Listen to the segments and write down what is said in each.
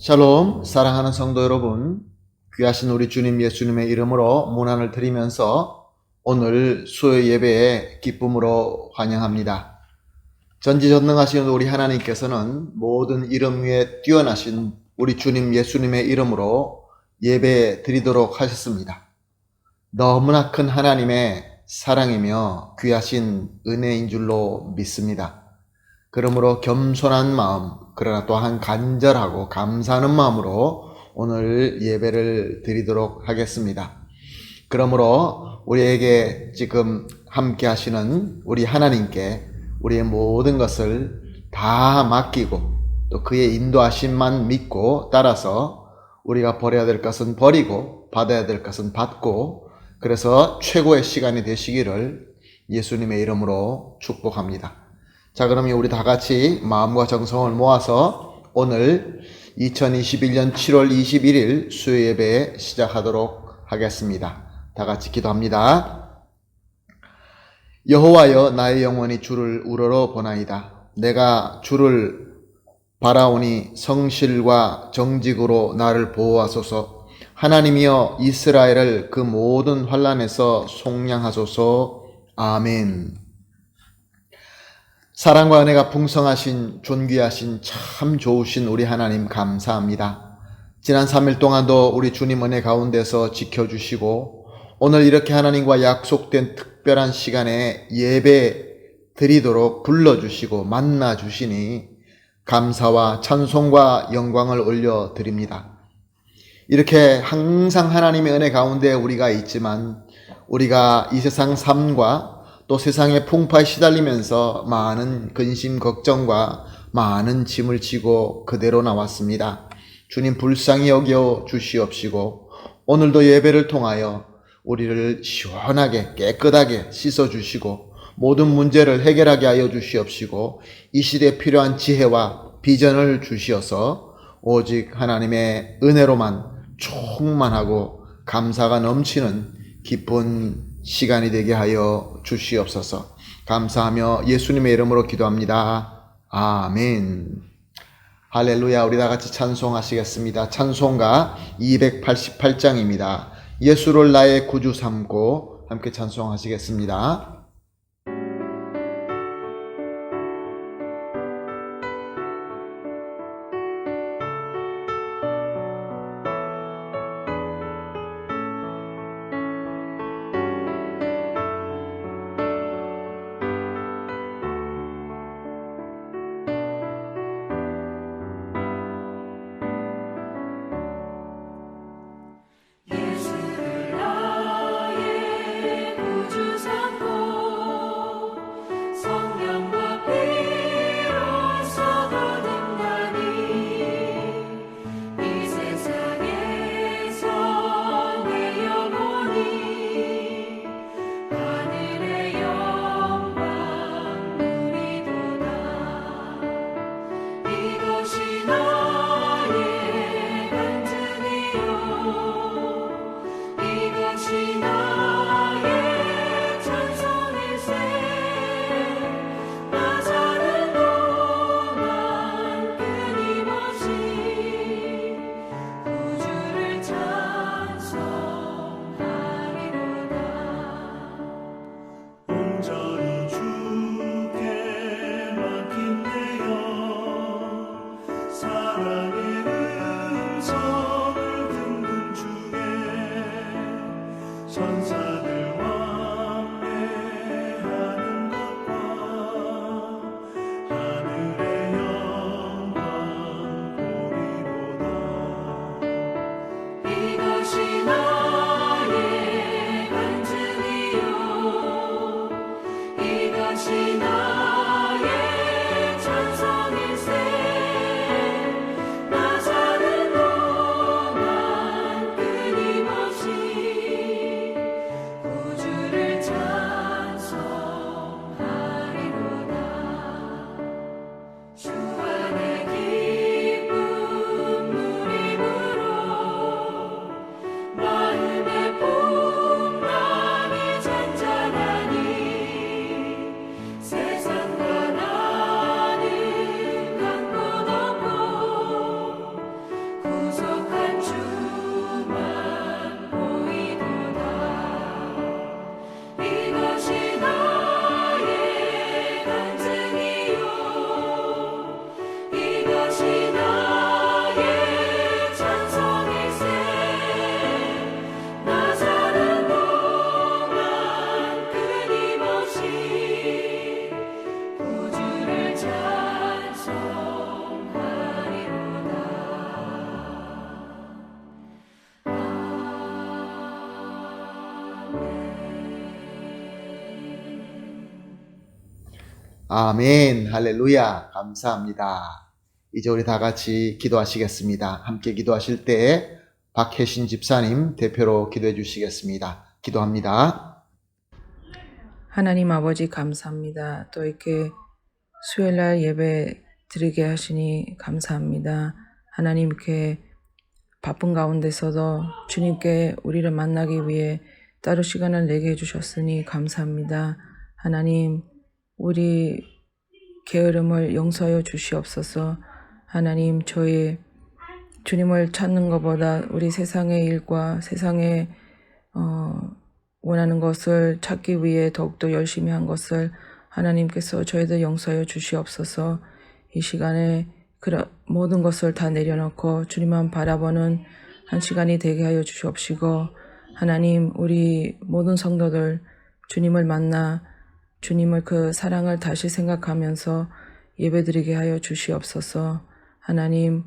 샬롬, 사랑하는 성도 여러분, 귀하신 우리 주님 예수님의 이름으로 문안을 드리면서 오늘 수요 예배에 기쁨으로 환영합니다. 전지전능하신 우리 하나님께서는 모든 이름 위에 뛰어나신 우리 주님 예수님의 이름으로 예배 드리도록 하셨습니다. 너무나 큰 하나님의 사랑이며 귀하신 은혜인 줄로 믿습니다. 그러므로 겸손한 마음, 그러나 또한 간절하고 감사하는 마음으로 오늘 예배를 드리도록 하겠습니다. 그러므로 우리에게 지금 함께 하시는 우리 하나님께 우리의 모든 것을 다 맡기고 또 그의 인도하심만 믿고 따라서 우리가 버려야 될 것은 버리고 받아야 될 것은 받고 그래서 최고의 시간이 되시기를 예수님의 이름으로 축복합니다. 자, 그러면 우리 다 같이 마음과 정성을 모아서 오늘 2021년 7월 21일 수요 예배 시작하도록 하겠습니다. 다 같이 기도합니다. 여호와여, 나의 영혼이 주를 우러러 보나이다. 내가 주를 바라오니 성실과 정직으로 나를 보호하소서. 하나님이여, 이스라엘을 그 모든 환난에서 속량하소서. 아멘. 사랑과 은혜가 풍성하신 존귀하신 참 좋으신 우리 하나님 감사합니다. 지난 3일 동안도 우리 주님 은혜 가운데서 지켜주시고 오늘 이렇게 하나님과 약속된 특별한 시간에 예배 드리도록 불러주시고 만나주시니 감사와 찬송과 영광을 올려드립니다. 이렇게 항상 하나님의 은혜 가운데 우리가 있지만 우리가 이 세상 삶과 또 세상의 풍파에 시달리면서 많은 근심 걱정과 많은 짐을 지고 그대로 나왔습니다. 주님 불쌍히 여겨 주시옵시고 오늘도 예배를 통하여 우리를 시원하게 깨끗하게 씻어주시고 모든 문제를 해결하게 하여 주시옵시고 이 시대에 필요한 지혜와 비전을 주시어서 오직 하나님의 은혜로만 충만하고 감사가 넘치는 기쁜 시간이 되게 하여 주시옵소서. 감사하며 예수님의 이름으로 기도합니다. 아멘. 할렐루야. 우리 다 같이 찬송하시겠습니다. 찬송가 288장입니다. 예수를 나의 구주 삼고 함께 찬송하시겠습니다. 예수를 나의 구주 삼고 아멘, 할렐루야, 감사합니다. 이제 우리 다 같이 기도하시겠습니다. 함께 기도하실 때 박혜신 집사님 대표로 기도해 주시겠습니다. 기도합니다. 하나님 아버지 감사합니다. 또 이렇게 수요일날 예배 드리게 하시니 감사합니다. 하나님 이렇게 바쁜 가운데서도 주님께 우리를 만나기 위해 따로 시간을 내게 해주셨으니 감사합니다. 하나님 우리 게으름을 용서하여 주시옵소서. 하나님 저희 주님을 찾는 것보다 우리 세상의 일과 세상의 원하는 것을 찾기 위해 더욱더 열심히 한 것을 하나님께서 저희들 용서하여 주시옵소서. 이 시간에 모든 것을 다 내려놓고 주님만 바라보는 한 시간이 되게 하여 주시옵시고, 하나님 우리 모든 성도들 주님을 만나 주님을 그 사랑을 다시 생각하면서 예배드리게 하여 주시옵소서. 하나님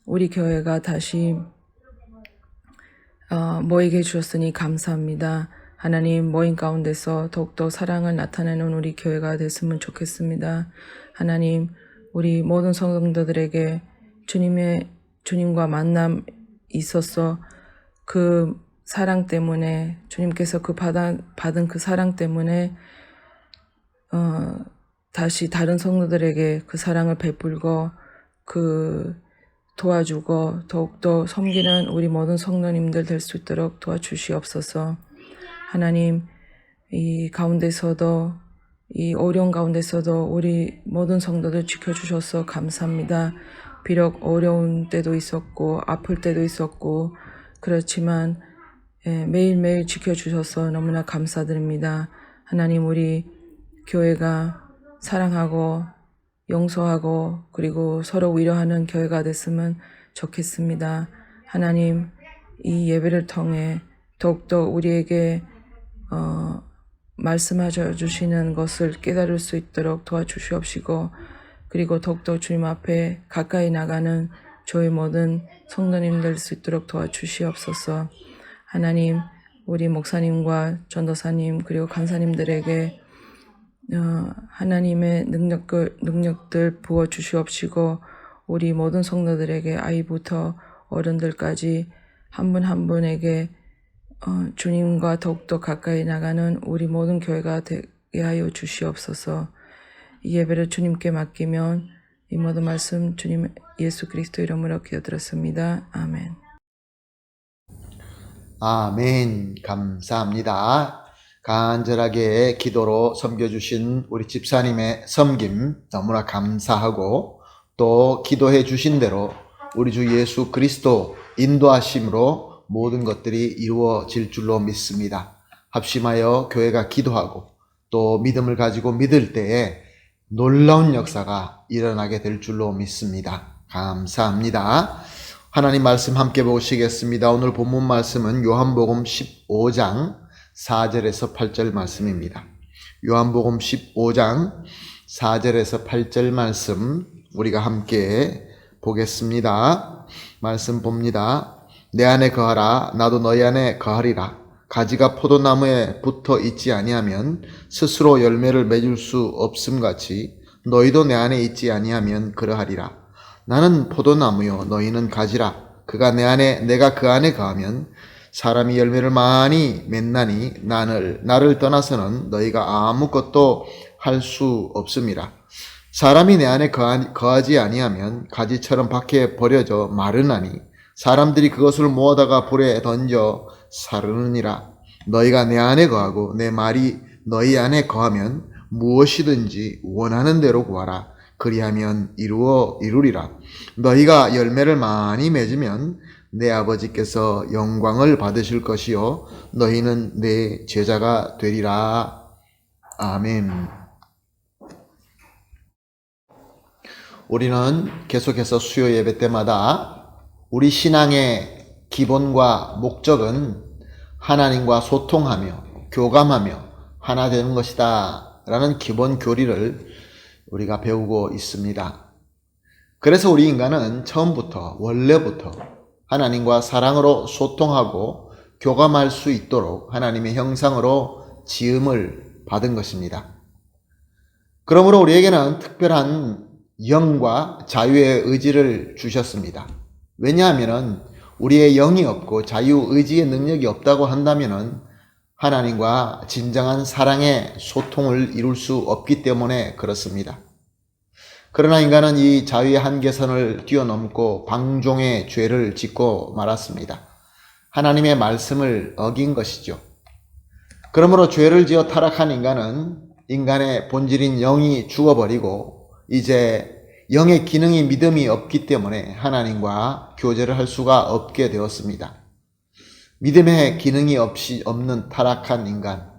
우리 교회가 다시 모이게 해주셨으니 감사합니다. 하나님 모임 가운데서 더욱더 사랑을 나타내는 우리 교회가 됐으면 좋겠습니다. 하나님 우리 모든 성도들에게 주님과 만남 있어서 그 사랑 때문에 주님께서 그 받은 그 사랑 때문에 다시 다른 성도들에게 그 사랑을 베풀고 도와주고 더욱더 섬기는 우리 모든 성도님들 될 수 있도록 도와주시옵소서. 하나님 이 가운데서도 이 어려운 가운데서도 우리 모든 성도들 지켜주셔서 감사합니다. 비록 어려운 때도 있었고 아플 때도 있었고 그렇지만 매일매일 지켜주셔서 너무나 감사드립니다. 하나님 우리 교회가 사랑하고 용서하고 그리고 서로 위로하는 교회가 됐으면 좋겠습니다. 하나님 이 예배를 통해 더욱더 우리에게 말씀하셔 주시는 것을 깨달을 수 있도록 도와주시옵시고, 그리고 더욱더 주님 앞에 가까이 나가는 저희 모든 성도님 될 수 있도록 도와주시옵소서. 하나님 우리 목사님과 전도사님 그리고 간사님들에게 하나님의 능력들 부어주시옵시고, 우리 모든 성도들에게 아이부터 어른들까지 한 분 한 분에게 주님과 더욱더 가까이 나가는 우리 모든 교회가 되게 하여 주시옵소서. 이 예배를 주님께 맡기면 이 모든 말씀 주님 예수 그리스도 이름으로 기도드렸습니다. 아멘. 아멘, 감사합니다. 간절하게 기도로 섬겨주신 우리 집사님의 섬김 너무나 감사하고, 또 기도해 주신 대로 우리 주 예수 그리스도 인도하심으로 모든 것들이 이루어질 줄로 믿습니다. 합심하여 교회가 기도하고 또 믿음을 가지고 믿을 때에 놀라운 역사가 일어나게 될 줄로 믿습니다. 감사합니다. 하나님 말씀 함께 보시겠습니다. 오늘 본문 말씀은 요한복음 15장 4절에서 8절 말씀입니다. 요한복음 15장 4절에서 8절 말씀 우리가 함께 보겠습니다. 말씀 봅니다. 내 안에 거하라, 나도 너희 안에 거하리라. 가지가 포도나무에 붙어 있지 아니하면 스스로 열매를 맺을 수 없음같이 너희도 내 안에 있지 아니하면 그러하리라. 나는 포도나무요 너희는 가지라. 그가 내 안에 내가 그 안에 거하면 사람이 열매를 많이 맺나니 나를 떠나서는 너희가 아무것도 할 수 없음이라. 사람이 내 안에 거하지 아니하면 가지처럼 밖에 버려져 마르나니 사람들이 그것을 모아다가 불에 던져 사르느니라. 너희가 내 안에 거하고 내 말이 너희 안에 거하면 무엇이든지 원하는 대로 구하라. 그리하면 이루리라. 너희가 열매를 많이 맺으면 내 아버지께서 영광을 받으실 것이요 너희는 내 제자가 되리라. 아멘. 우리는 계속해서 수요 예배 때마다 우리 신앙의 기본과 목적은 하나님과 소통하며 교감하며 하나 되는 것이다 라는 기본 교리를 우리가 배우고 있습니다. 그래서 우리 인간은 원래부터 하나님과 사랑으로 소통하고 교감할 수 있도록 하나님의 형상으로 지음을 받은 것입니다. 그러므로 우리에게는 특별한 영과 자유의 의지를 주셨습니다. 왜냐하면 우리의 영이 없고 자유의지의 능력이 없다고 한다면 하나님과 진정한 사랑의 소통을 이룰 수 없기 때문에 그렇습니다. 그러나 인간은 이 자유의 한계선을 뛰어넘고 방종의 죄를 짓고 말았습니다. 하나님의 말씀을 어긴 것이죠. 그러므로 죄를 지어 타락한 인간은 인간의 본질인 영이 죽어버리고 이제 영의 기능이 믿음이 없기 때문에 하나님과 교제를 할 수가 없게 되었습니다. 믿음의 기능이 없는 타락한 인간,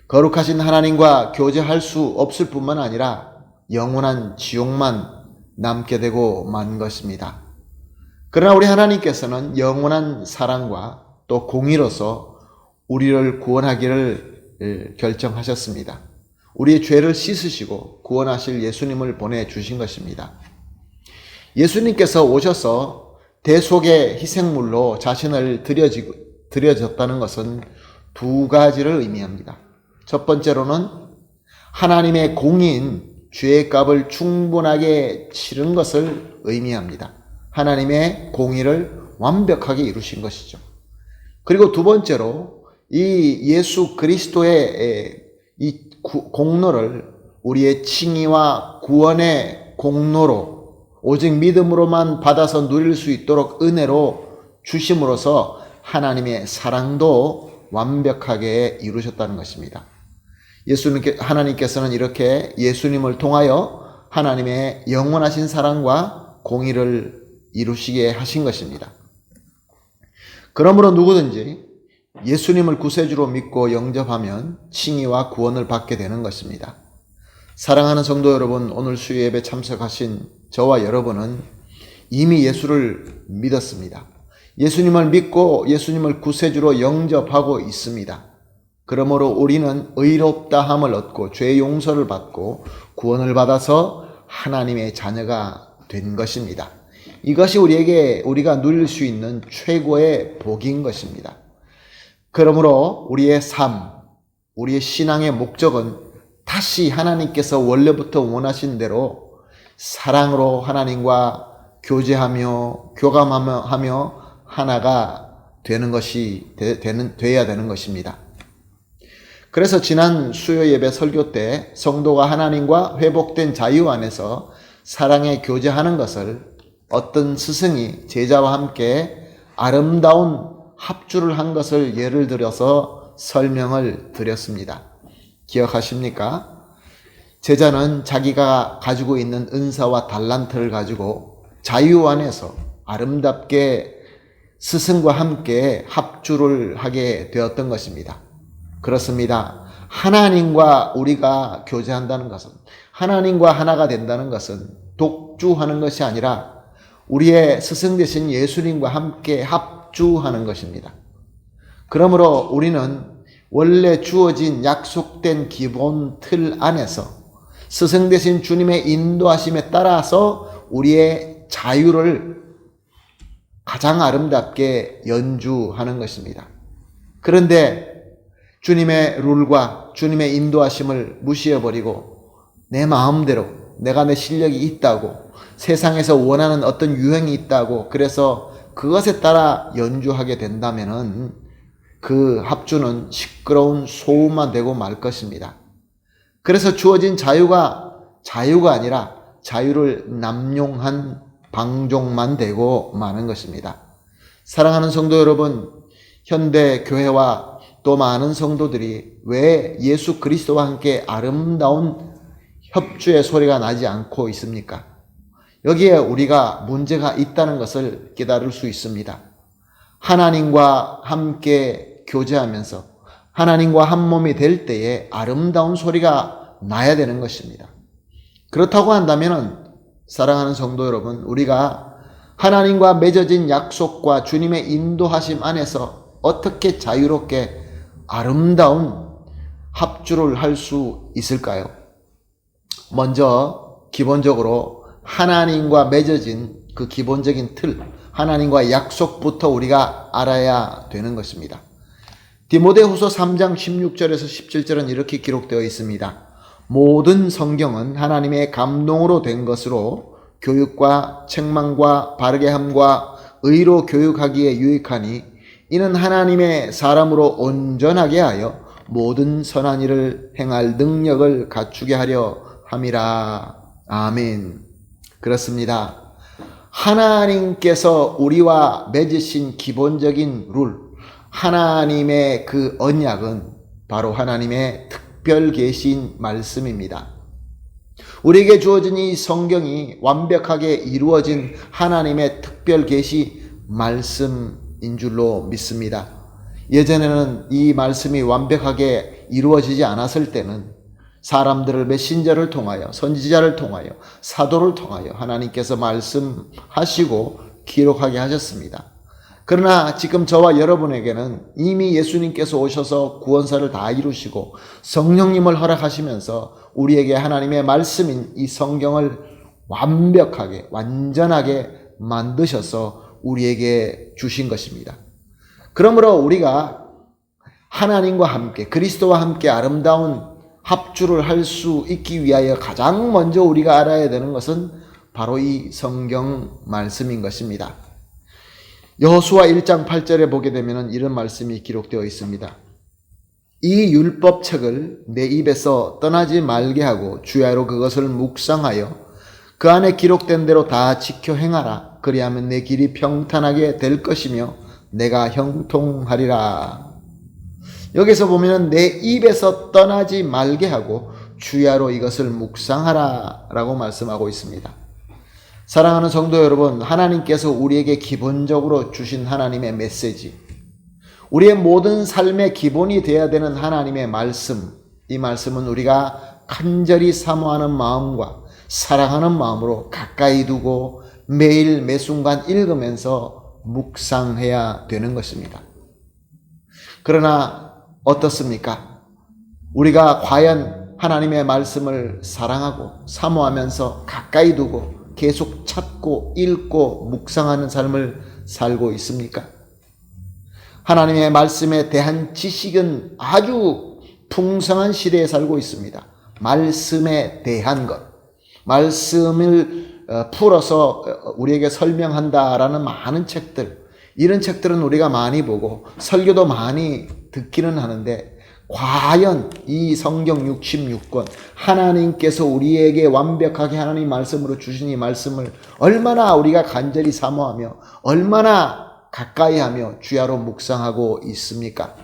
거룩하신 하나님과 교제할 수 없을 뿐만 아니라 영원한 지옥만 남게 되고 만 것입니다. 그러나 우리 하나님께서는 영원한 사랑과 또 공의로서 우리를 구원하기를 결정하셨습니다. 우리의 죄를 씻으시고 구원하실 예수님을 보내주신 것입니다. 예수님께서 오셔서 대속의 희생물로 자신을 드려졌다는 것은 두 가지를 의미합니다. 첫 번째로는 하나님의 공의인 죄의 값을 충분하게 치른 것을 의미합니다. 하나님의 공의를 완벽하게 이루신 것이죠. 그리고 두 번째로 이 예수 그리스도의 이 공로를 우리의 칭의와 구원의 공로로 오직 믿음으로만 받아서 누릴 수 있도록 은혜로 주심으로써 하나님의 사랑도 완벽하게 이루셨다는 것입니다. 하나님께서는 이렇게 예수님을 통하여 하나님의 영원하신 사랑과 공의를 이루시게 하신 것입니다. 그러므로 누구든지 예수님을 구세주로 믿고 영접하면 칭의와 구원을 받게 되는 것입니다. 사랑하는 성도 여러분, 오늘 수요 예배 참석하신 저와 여러분은 이미 예수를 믿었습니다. 예수님을 믿고 예수님을 구세주로 영접하고 있습니다. 그러므로 우리는 의롭다함을 얻고 죄 용서를 받고 구원을 받아서 하나님의 자녀가 된 것입니다. 이것이 우리가 누릴 수 있는 최고의 복인 것입니다. 그러므로 우리의 삶, 우리의 신앙의 목적은 다시 하나님께서 원래부터 원하신 대로 사랑으로 하나님과 교제하며 교감하며 하나가 되는 것이 돼야 되는 것입니다. 그래서 지난 수요 예배 설교 때 성도가 하나님과 회복된 자유 안에서 사랑에 교제하는 것을 어떤 스승이 제자와 함께 아름다운 합주를 한 것을 예를 들어서 설명을 드렸습니다. 기억하십니까? 제자는 자기가 가지고 있는 은사와 달란트를 가지고 자유 안에서 아름답게 스승과 함께 합주를 하게 되었던 것입니다. 그렇습니다. 하나님과 우리가 교제한다는 것은, 하나님과 하나가 된다는 것은 독주하는 것이 아니라 우리의 스승 되신 예수님과 함께 합주하는 것입니다. 그러므로 우리는 원래 주어진 약속된 기본 틀 안에서 스승 되신 주님의 인도하심에 따라서 우리의 자유를 가장 아름답게 연주하는 것입니다. 그런데 주님의 룰과 주님의 인도하심을 무시해버리고 내 마음대로 내가 내 실력이 있다고 세상에서 원하는 어떤 유행이 있다고 그래서 그것에 따라 연주하게 된다면은 그 합주는 시끄러운 소음만 되고 말 것입니다. 그래서 주어진 자유가 아니라 자유를 남용한 방종만 되고 마는 것입니다. 사랑하는 성도 여러분, 현대 교회와 또 많은 성도들이 왜 예수 그리스도와 함께 아름다운 협주의 소리가 나지 않고 있습니까? 여기에 우리가 문제가 있다는 것을 깨달을 수 있습니다. 하나님과 함께 교제하면서 하나님과 한 몸이 될 때에 아름다운 소리가 나야 되는 것입니다. 그렇다고 한다면 사랑하는 성도 여러분, 우리가 하나님과 맺어진 약속과 주님의 인도하심 안에서 어떻게 자유롭게 아름다운 합주를 할 수 있을까요? 먼저 기본적으로 하나님과 맺어진 그 기본적인 틀, 하나님과 약속부터 우리가 알아야 되는 것입니다. 디모데후서 3장 16절에서 17절은 이렇게 기록되어 있습니다. 모든 성경은 하나님의 감동으로 된 것으로 교육과 책망과 바르게 함과 의로 교육하기에 유익하니 이는 하나님의 사람으로 온전하게 하여 모든 선한 일을 행할 능력을 갖추게 하려 함이라. 아멘. 그렇습니다. 하나님께서 우리와 맺으신 기본적인 룰, 하나님의 그 언약은 바로 하나님의 특별 계시인 말씀입니다. 우리에게 주어진 이 성경이 완벽하게 이루어진 하나님의 특별 계시 말씀인 줄로 믿습니다. 예전에는 이 말씀이 완벽하게 이루어지지 않았을 때는 사람들을 메신저를 통하여, 선지자를 통하여, 사도를 통하여 하나님께서 말씀하시고 기록하게 하셨습니다. 그러나 지금 저와 여러분에게는 이미 예수님께서 오셔서 구원사를 다 이루시고 성령님을 허락하시면서 우리에게 하나님의 말씀인 이 성경을 완벽하게, 완전하게 만드셔서 우리에게 주신 것입니다. 그러므로 우리가 하나님과 함께, 그리스도와 함께 아름다운 합주를 할 수 있기 위하여 가장 먼저 우리가 알아야 되는 것은 바로 이 성경 말씀인 것입니다. 여호수아 1장 8절에 보게 되면 이런 말씀이 기록되어 있습니다. 이 율법책을 내 입에서 떠나지 말게 하고 주야로 그것을 묵상하여 그 안에 기록된 대로 다 지켜 행하라. 그리하면 내 길이 평탄하게 될 것이며 내가 형통하리라. 여기서 보면 내 입에서 떠나지 말게 하고 주야로 이것을 묵상하라 라고 말씀하고 있습니다. 사랑하는 성도 여러분, 하나님께서 우리에게 기본적으로 주신 하나님의 메시지, 우리의 모든 삶의 기본이 되어야 되는 하나님의 말씀, 이 말씀은 우리가 간절히 사모하는 마음과 사랑하는 마음으로 가까이 두고 매일 매순간 읽으면서 묵상해야 되는 것입니다. 그러나 어떻습니까? 우리가 과연 하나님의 말씀을 사랑하고 사모하면서 가까이 두고 계속 찾고 읽고 묵상하는 삶을 살고 있습니까? 하나님의 말씀에 대한 지식은 아주 풍성한 시대에 살고 있습니다. 말씀에 대한 것, 말씀을 풀어서 우리에게 설명한다라는 많은 책들, 이런 책들은 우리가 많이 보고 설교도 많이 듣기는 하는데 과연 이 성경 66권 하나님께서 우리에게 완벽하게 하나님 말씀으로 주신 이 말씀을 얼마나 우리가 간절히 사모하며 얼마나 가까이하며 주야로 묵상하고 있습니까?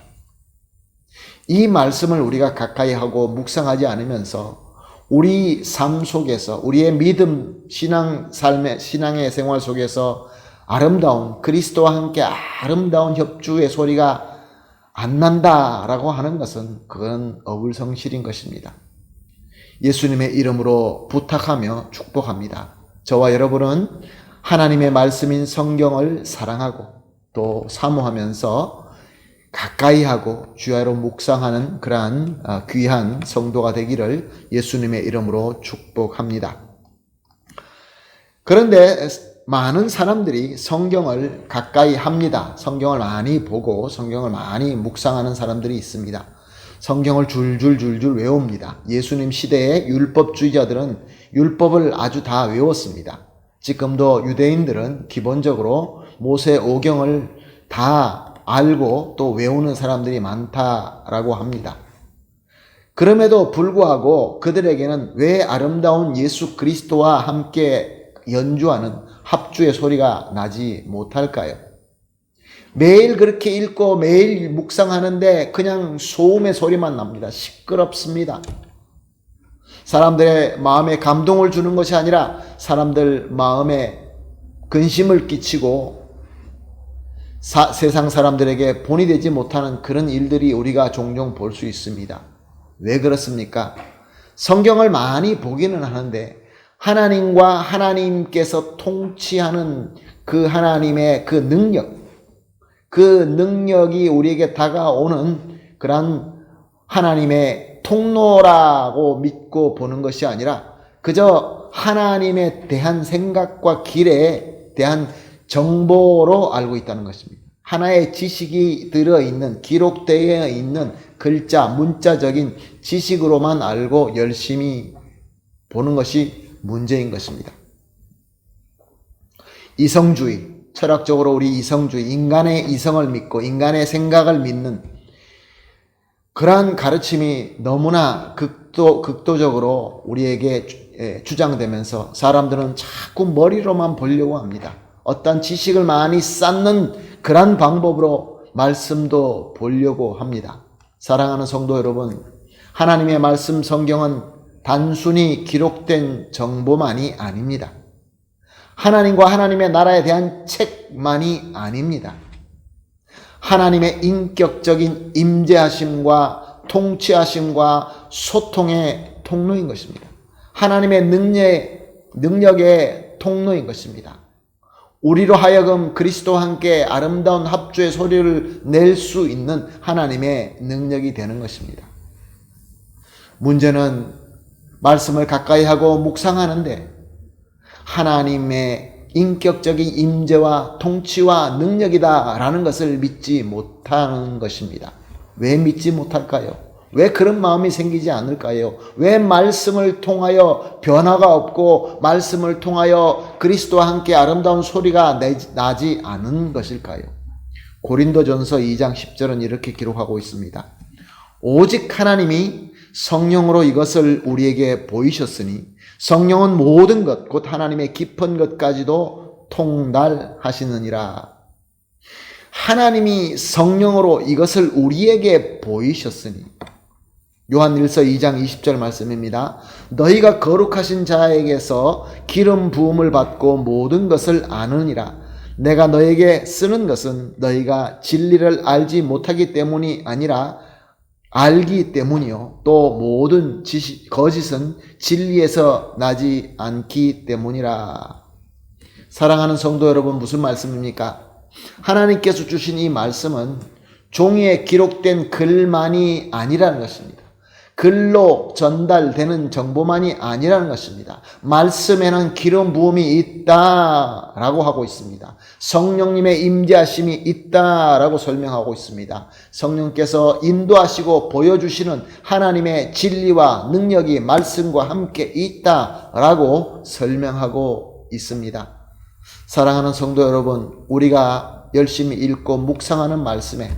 이 말씀을 우리가 가까이하고 묵상하지 않으면서 우리 삶 속에서 우리의 믿음, 신앙의 생활 속에서 아름다운 그리스도와 함께 아름다운 협주의 소리가 안 난다라고 하는 것은 그건 어불성실인 것입니다. 예수님의 이름으로 부탁하며 축복합니다. 저와 여러분은 하나님의 말씀인 성경을 사랑하고 또 사모하면서 가까이 하고 주야로 묵상하는 그러한 귀한 성도가 되기를 예수님의 이름으로 축복합니다. 그런데 많은 사람들이 성경을 가까이 합니다. 성경을 많이 보고 성경을 많이 묵상하는 사람들이 있습니다. 성경을 줄줄 외웁니다. 예수님 시대의 율법주의자들은 율법을 아주 다 외웠습니다. 지금도 유대인들은 기본적으로 모세 오경을 다 알고 또 외우는 사람들이 많다라고 합니다. 그럼에도 불구하고 그들에게는 왜 아름다운 예수 그리스도와 함께 연주하는 합주의 소리가 나지 못할까요? 매일 그렇게 읽고 매일 묵상하는데 그냥 소음의 소리만 납니다. 시끄럽습니다. 사람들의 마음에 감동을 주는 것이 아니라 사람들 마음에 근심을 끼치고 세상 사람들에게 본이 되지 못하는 그런 일들이 우리가 종종 볼 수 있습니다. 왜 그렇습니까? 성경을 많이 보기는 하는데 하나님과 하나님께서 통치하는 그 하나님의 그 능력이 우리에게 다가오는 그런 하나님의 통로라고 믿고 보는 것이 아니라 그저 하나님에 대한 생각과 길에 대한 정보로 알고 있다는 것입니다. 하나의 지식이 들어있는, 기록되어 있는 글자, 문자적인 지식으로만 알고 열심히 보는 것이 문제인 것입니다. 이성주의, 철학적으로 우리 이성주의, 인간의 이성을 믿고 인간의 생각을 믿는 그러한 가르침이 너무나 극도적으로 우리에게 주장되면서 사람들은 자꾸 머리로만 보려고 합니다. 어떤 지식을 많이 쌓는 그런 방법으로 말씀도 보려고 합니다. 사랑하는 성도 여러분, 하나님의 말씀 성경은 단순히 기록된 정보만이 아닙니다. 하나님과 하나님의 나라에 대한 책만이 아닙니다. 하나님의 인격적인 임재하심과 통치하심과 소통의 통로인 것입니다. 하나님의 능력의 통로인 것입니다. 우리로 하여금 그리스도와 함께 아름다운 합주의 소리를 낼 수 있는 하나님의 능력이 되는 것입니다. 문제는 말씀을 가까이 하고 묵상하는데 하나님의 인격적인 임재와 통치와 능력이다라는 것을 믿지 못하는 것입니다. 왜 믿지 못할까요? 왜 그런 마음이 생기지 않을까요? 왜 말씀을 통하여 변화가 없고 말씀을 통하여 그리스도와 함께 아름다운 소리가 나지 않은 것일까요? 고린도전서 2장 10절은 이렇게 기록하고 있습니다. 오직 하나님이 성령으로 이것을 우리에게 보이셨으니 성령은 모든 것 곧 하나님의 깊은 것까지도 통달하시느니라. 하나님이 성령으로 이것을 우리에게 보이셨으니 요한일서 2장 20절 말씀입니다. 너희가 거룩하신 자에게서 기름 부음을 받고 모든 것을 아느니라. 내가 너에게 쓰는 것은 너희가 진리를 알지 못하기 때문이 아니라 알기 때문이요. 또 모든 거짓은 진리에서 나지 않기 때문이라. 사랑하는 성도 여러분, 무슨 말씀입니까? 하나님께서 주신 이 말씀은 종이에 기록된 글만이 아니라는 것입니다. 글로 전달되는 정보만이 아니라는 것입니다. 말씀에는 기름 부음이 있다라고 하고 있습니다. 성령님의 임재하심이 있다라고 설명하고 있습니다. 성령께서 인도하시고 보여주시는 하나님의 진리와 능력이 말씀과 함께 있다라고 설명하고 있습니다. 사랑하는 성도 여러분, 우리가 열심히 읽고 묵상하는 말씀에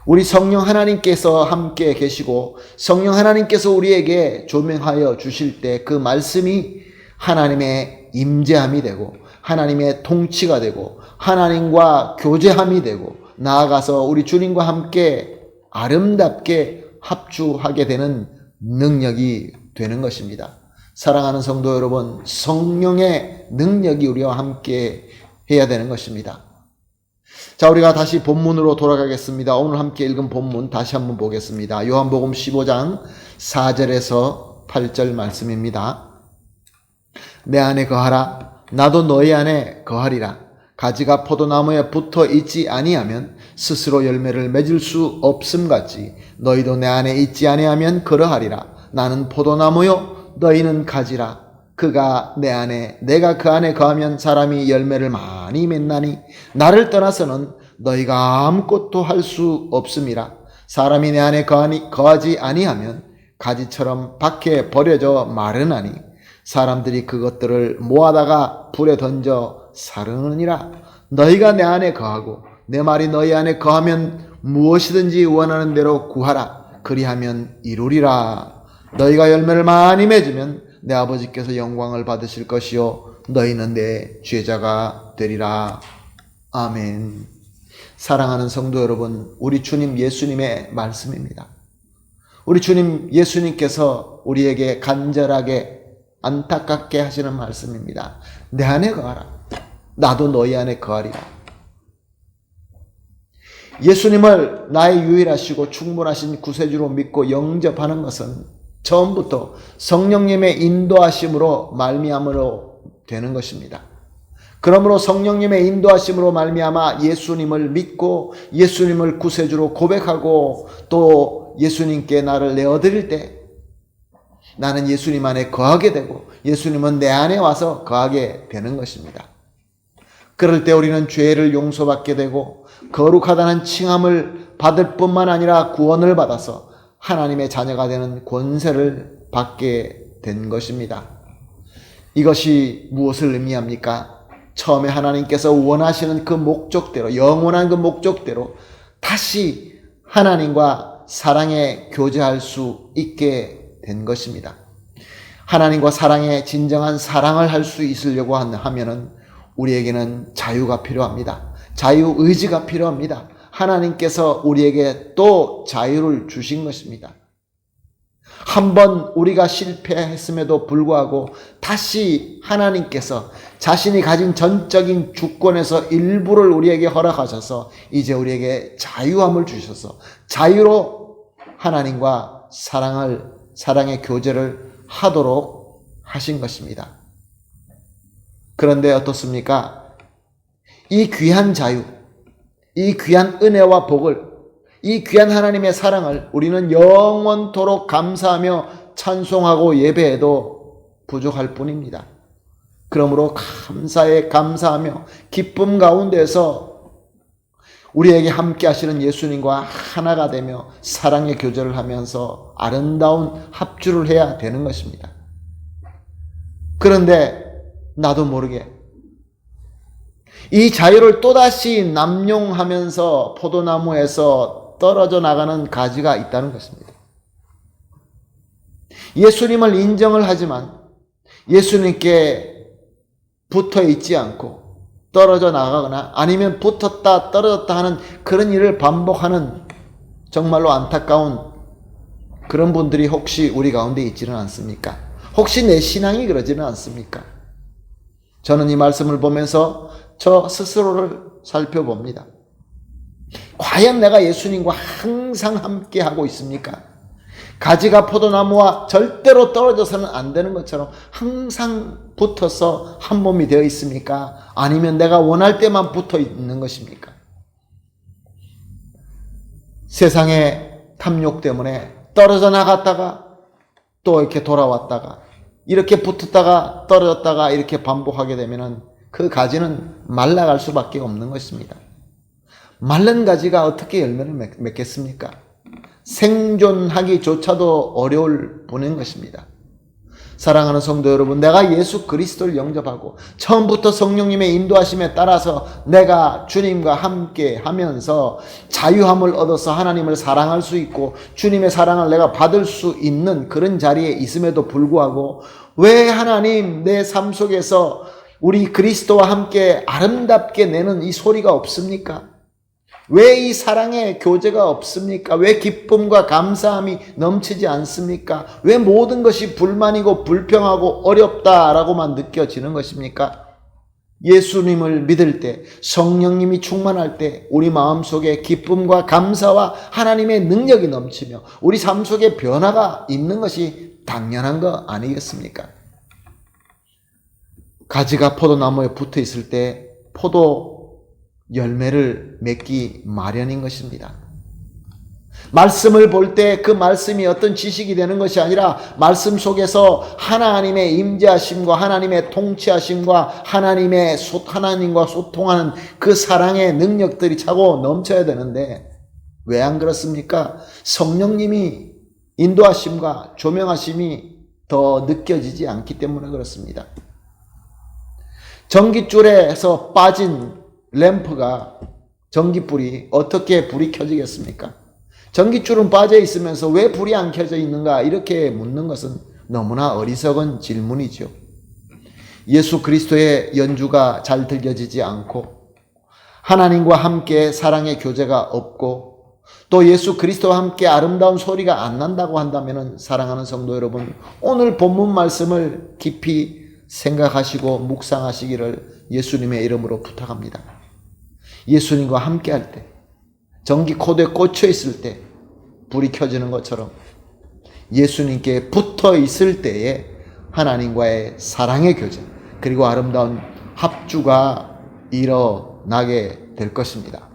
우리 성령 하나님께서 함께 계시고 성령 하나님께서 우리에게 조명하여 주실 때 그 말씀이 하나님의 임재함이 되고 하나님의 통치가 되고 하나님과 교제함이 되고 나아가서 우리 주님과 함께 아름답게 합주하게 되는 능력이 되는 것입니다. 사랑하는 성도 여러분, 성령의 능력이 우리와 함께 해야 되는 것입니다. 자, 우리가 다시 본문으로 돌아가겠습니다. 오늘 함께 읽은 본문 다시 한번 보겠습니다. 요한복음 15장 4절에서 8절 말씀입니다. 내 안에 거하라. 나도 너희 안에 거하리라. 가지가 포도나무에 붙어 있지 아니하면 스스로 열매를 맺을 수 없음같이 너희도 내 안에 있지 아니하면 그러하리라. 나는 포도나무요 너희는 가지라. 그가 내 안에 내가 그 안에 거하면 사람이 열매를 많이 맺나니 나를 떠나서는 너희가 아무것도 할 수 없음이라. 사람이 내 안에 거하지 아니하면 가지처럼 밖에 버려져 마르나니 사람들이 그것들을 모아다가 불에 던져 사르느니라. 너희가 내 안에 거하고 내 말이 너희 안에 거하면 무엇이든지 원하는 대로 구하라. 그리하면 이루리라. 너희가 열매를 많이 맺으면 내 아버지께서 영광을 받으실 것이요 너희는 내 제자가 되리라. 아멘. 사랑하는 성도 여러분, 우리 주님 예수님의 말씀입니다. 우리 주님 예수님께서 우리에게 간절하게 안타깝게 하시는 말씀입니다. 내 안에 거하라. 나도 너희 안에 거하리라. 예수님을 나의 유일하시고 충분하신 구세주로 믿고 영접하는 것은 처음부터 성령님의 인도하심으로 말미암으로 되는 것입니다. 그러므로 성령님의 인도하심으로 말미암아 예수님을 믿고 예수님을 구세주로 고백하고 또 예수님께 나를 내어드릴 때 나는 예수님 안에 거하게 되고 예수님은 내 안에 와서 거하게 되는 것입니다. 그럴 때 우리는 죄를 용서받게 되고 거룩하다는 칭함을 받을 뿐만 아니라 구원을 받아서 하나님의 자녀가 되는 권세를 받게 된 것입니다. 이것이 무엇을 의미합니까? 처음에 하나님께서 원하시는 그 목적대로, 영원한 그 목적대로 다시 하나님과 사랑에 교제할 수 있게 된 것입니다. 하나님과 사랑의 진정한 사랑을 할 수 있으려고 하면은 우리에게는 자유가 필요합니다. 자유의지가 필요합니다. 하나님께서 우리에게 또 자유를 주신 것입니다. 한번 우리가 실패했음에도 불구하고 다시 하나님께서 자신이 가진 전적인 주권에서 일부를 우리에게 허락하셔서 이제 우리에게 자유함을 주셔서 자유로 하나님과 사랑의 교제를 하도록 하신 것입니다. 그런데 어떻습니까? 이 귀한 자유, 이 귀한 은혜와 복을, 이 귀한 하나님의 사랑을 우리는 영원토록 감사하며 찬송하고 예배해도 부족할 뿐입니다. 그러므로 감사하며 기쁨 가운데서 우리에게 함께 하시는 예수님과 하나가 되며 사랑의 교제를 하면서 아름다운 합주를 해야 되는 것입니다. 그런데 나도 모르게 이 자유를 또다시 남용하면서 포도나무에서 떨어져 나가는 가지가 있다는 것입니다. 예수님을 인정을 하지만 예수님께 붙어 있지 않고 떨어져 나가거나 아니면 붙었다 떨어졌다 하는 그런 일을 반복하는 정말로 안타까운 그런 분들이 혹시 우리 가운데 있지는 않습니까? 혹시 내 신앙이 그러지는 않습니까? 저는 이 말씀을 보면서 저 스스로를 살펴봅니다. 과연 내가 예수님과 항상 함께 하고 있습니까? 가지가 포도나무와 절대로 떨어져서는 안 되는 것처럼 항상 붙어서 한 몸이 되어 있습니까? 아니면 내가 원할 때만 붙어 있는 것입니까? 세상의 탐욕 때문에 떨어져 나갔다가 또 이렇게 돌아왔다가 이렇게 붙었다가 떨어졌다가 이렇게 반복하게 되면은 그 가지는 말라갈 수밖에 없는 것입니다. 마른 가지가 어떻게 열매를 맺겠습니까? 생존하기조차도 어려울 뿐인 것입니다. 사랑하는 성도 여러분, 내가 예수 그리스도를 영접하고 처음부터 성령님의 인도하심에 따라서 내가 주님과 함께 하면서 자유함을 얻어서 하나님을 사랑할 수 있고 주님의 사랑을 내가 받을 수 있는 그런 자리에 있음에도 불구하고 왜 하나님 내 삶 속에서 우리 그리스도와 함께 아름답게 내는 이 소리가 없습니까? 왜 이 사랑의 교제가 없습니까? 왜 기쁨과 감사함이 넘치지 않습니까? 왜 모든 것이 불만이고 불평하고 어렵다라고만 느껴지는 것입니까? 예수님을 믿을 때, 성령님이 충만할 때 우리 마음속에 기쁨과 감사와 하나님의 능력이 넘치며 우리 삶 속에 변화가 있는 것이 당연한 거 아니겠습니까? 가지가 포도나무에 붙어 있을 때 포도 열매를 맺기 마련인 것입니다. 말씀을 볼 때 그 말씀이 어떤 지식이 되는 것이 아니라 말씀 속에서 하나님의 임재하심과 하나님의 통치하심과 하나님과 소통하는 그 사랑의 능력들이 차고 넘쳐야 되는데 왜 안 그렇습니까? 성령님이 인도하심과 조명하심이 더 느껴지지 않기 때문에 그렇습니다. 전깃줄에서 빠진 램프가 전깃불이 어떻게 불이 켜지겠습니까? 전깃줄은 빠져 있으면서 왜 불이 안 켜져 있는가 이렇게 묻는 것은 너무나 어리석은 질문이죠. 예수 그리스도의 연주가 잘 들려지지 않고 하나님과 함께 사랑의 교제가 없고 또 예수 그리스도와 함께 아름다운 소리가 안 난다고 한다면 사랑하는 성도 여러분, 오늘 본문 말씀을 깊이 생각하시고 묵상하시기를 예수님의 이름으로 부탁합니다. 예수님과 함께 할 때, 전기 코드에 꽂혀 있을 때 불이 켜지는 것처럼 예수님께 붙어 있을 때에 하나님과의 사랑의 교제 그리고 아름다운 합주가 일어나게 될 것입니다.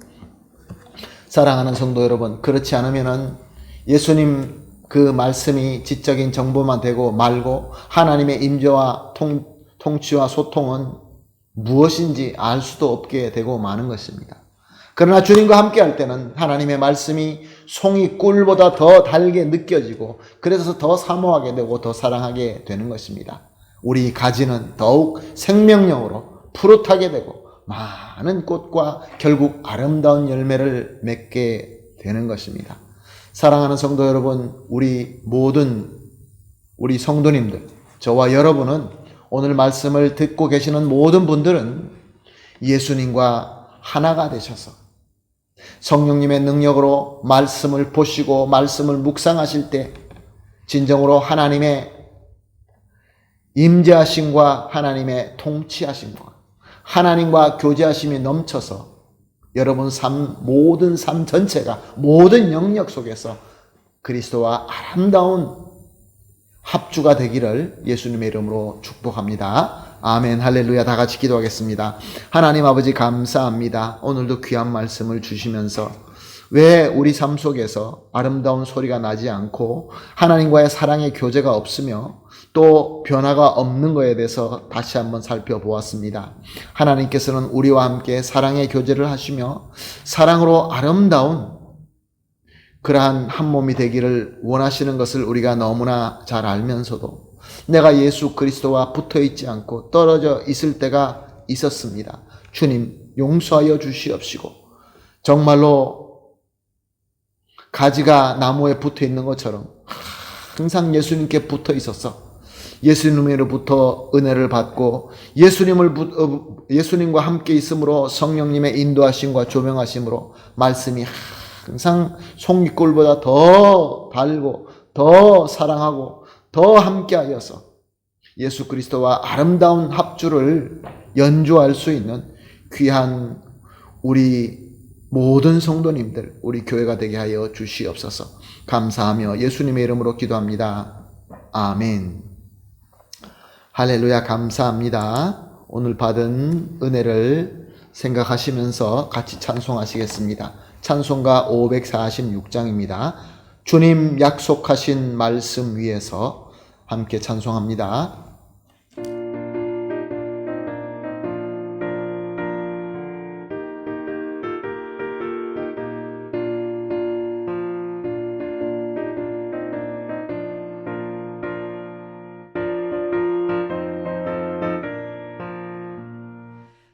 사랑하는 성도 여러분, 그렇지 않으면은 예수님 그 말씀이 지적인 정보만 되고 말고 하나님의 임재와 통치와 소통은 무엇인지 알 수도 없게 되고 마는 것입니다. 그러나 주님과 함께 할 때는 하나님의 말씀이 송이 꿀보다 더 달게 느껴지고 그래서 더 사모하게 되고 더 사랑하게 되는 것입니다. 우리 가지는 더욱 생명력으로 푸릇하게 되고 많은 꽃과 결국 아름다운 열매를 맺게 되는 것입니다. 사랑하는 성도 여러분, 우리 성도님들, 저와 여러분은 오늘 말씀을 듣고 계시는 모든 분들은 예수님과 하나가 되셔서 성령님의 능력으로 말씀을 보시고 말씀을 묵상하실 때 진정으로 하나님의 임재하심과 하나님의 통치하심과 하나님과 교제하심이 넘쳐서 여러분 모든 삶 전체가 모든 영역 속에서 그리스도와 아름다운 합주가 되기를 예수님의 이름으로 축복합니다. 아멘, 할렐루야. 다 같이 기도하겠습니다. 하나님 아버지 감사합니다. 오늘도 귀한 말씀을 주시면서 왜 우리 삶 속에서 아름다운 소리가 나지 않고 하나님과의 사랑의 교제가 없으며 또 변화가 없는 것에 대해서 다시 한번 살펴보았습니다. 하나님께서는 우리와 함께 사랑의 교제를 하시며 사랑으로 아름다운 그러한 한 몸이 되기를 원하시는 것을 우리가 너무나 잘 알면서도 내가 예수 그리스도와 붙어 있지 않고 떨어져 있을 때가 있었습니다. 주님 용서하여 주시옵시고 정말로 가지가 나무에 붙어 있는 것처럼 항상 예수님께 붙어 있었어. 예수님으로부터 은혜를 받고 예수님과 함께 있음으로 성령님의 인도하심과 조명하심으로 말씀이 항상 송이꿀보다 더 달고 더 사랑하고 더 함께하여서 예수 그리스도와 아름다운 합주를 연주할 수 있는 귀한 우리 모든 성도님들, 우리 교회가 되게 하여 주시옵소서. 감사하며 예수님의 이름으로 기도합니다. 아멘. 할렐루야. 감사합니다. 오늘 받은 은혜를 생각하시면서 같이 찬송하시겠습니다. 찬송가 546장입니다. 주님 약속하신 말씀 위에서 함께 찬송합니다.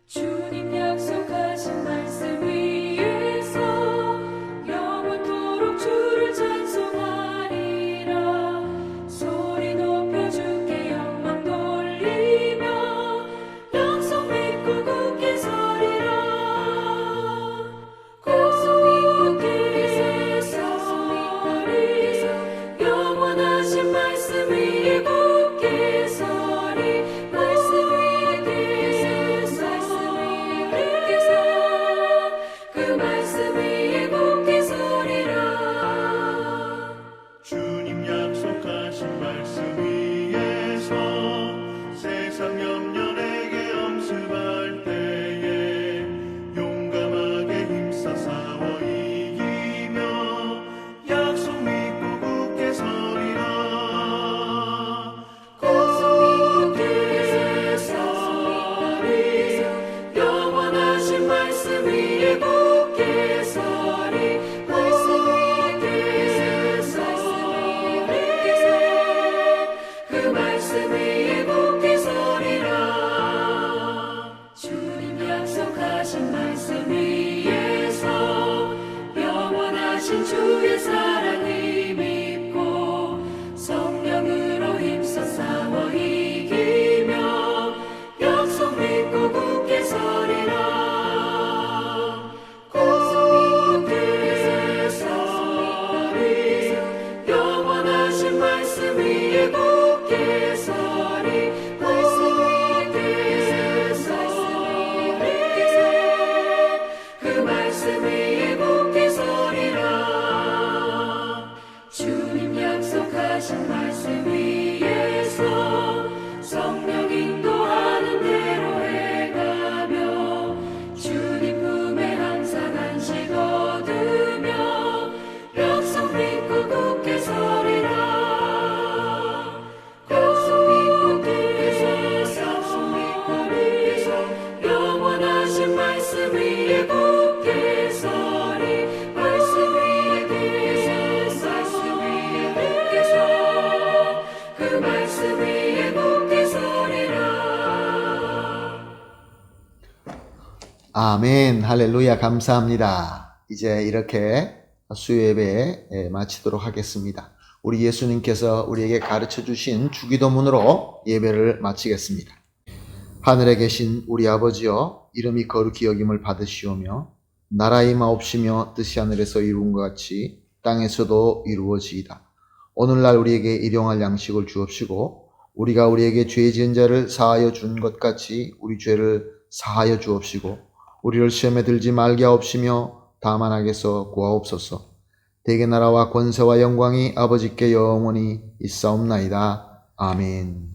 주님 약속하신 말씀 위에서 영원토록 주를 찬송하리라. 소리 높여 주께 영광 아멘, 할렐루야, 감사합니다. 이제 이렇게 수요 예배 마치도록 하겠습니다. 우리 예수님께서 우리에게 가르쳐 주신 주기도문으로 예배를 마치겠습니다. 하늘에 계신 우리 아버지여, 이름이 거룩히 여김을 받으시오며 나라의 마옵시며 뜻이 하늘에서 이룬 것 같이 땅에서도 이루어지이다. 오늘날 우리에게 일용할 양식을 주옵시고 우리가 우리에게 죄 지은 자를 사하여 준 것 같이 우리 죄를 사하여 주옵시고 우리를 시험에 들지 말게 하옵시며 다만 악에서 구하옵소서. 대개 나라와 권세와 영광이 아버지께 영원히 있사옵나이다. 아멘.